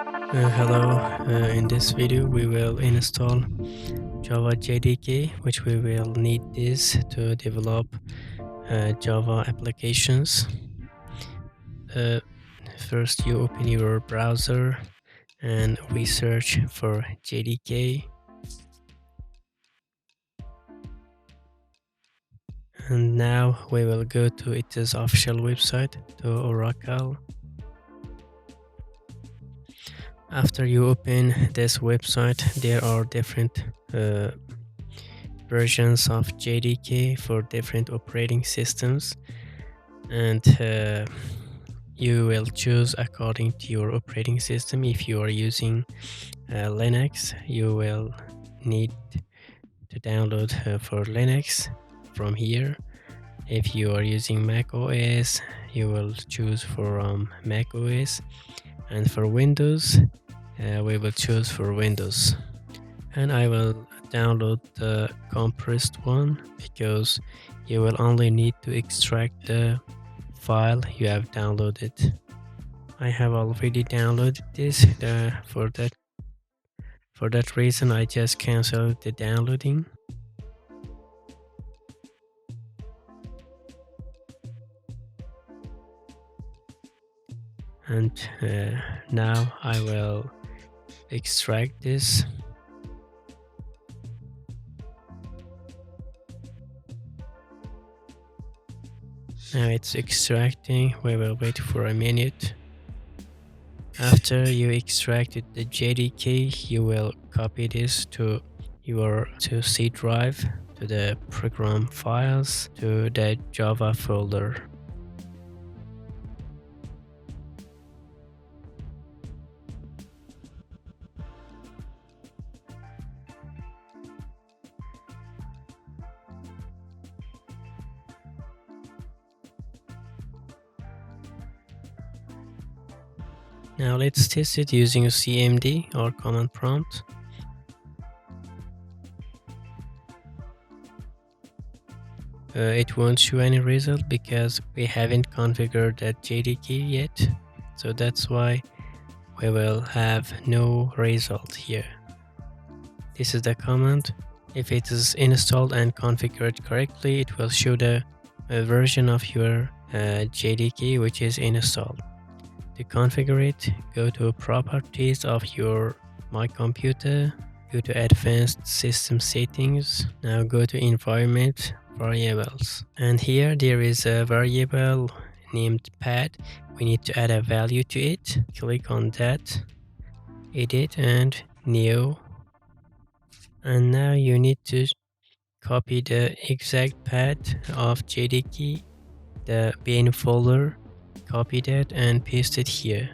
Hello, in this video we will install Java JDK, which we will need this to develop Java applications. Uh, First you open your browser and we search for JDK, and now we will go to its official website, to Oracle. After you open this website, there are different versions of JDK for different operating systems, and you will choose according to your operating system. If you are using Linux, you will need to download for Linux from here. If you are using Mac OS, you will choose for Mac OS, and for Windows we will choose for Windows. And I will download the compressed one because you will only need to extract the file you have downloaded. I have already downloaded this. For that reason I just canceled the downloading. And now I will extract this. Now it's extracting. We will wait for a minute. After you extracted the JDK, you will copy this to your C drive, to the program files, to the Java folder. Now let's test it using a CMD or command prompt. It won't show any result because we haven't configured that JDK yet, so that's why we will have no result here. This is the command. If it is installed and configured correctly, it will show the version of your JDK which is installed. To configure it, go to properties of your My Computer, go to advanced system settings. Now go to environment variables, and here there is a variable named pad. We need to add a value to it. Click on that, edit and new, and now you need to copy the exact path of JDK, the bin folder. Copy that and paste it here,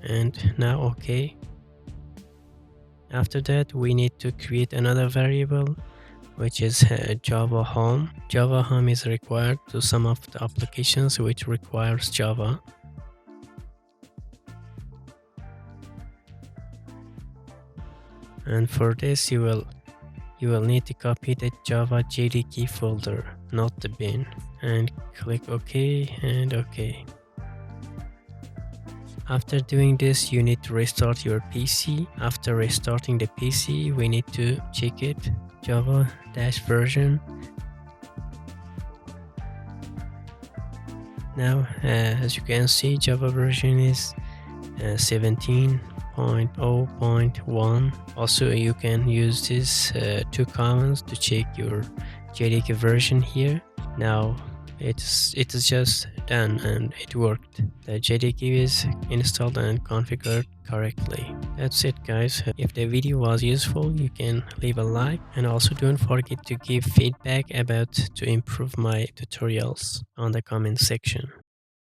and now OK. After that we need to create another variable which is Java Home. Java Home is required to some of the applications which requires Java. And for this you will need to copy the Java JDK folder, not the bin, and click OK and OK. After doing this, you need to restart your PC. After restarting the PC, we need to check it, Java-version. Now, as you can see, Java version is 17.0.1. Also, you can use these two commands to check your JDK version here. Now it is just done and it worked. The JDK is installed and configured correctly. That's it, guys. If the video was useful, you can leave a like, and also don't forget to give feedback about to improve my tutorials on the comment section.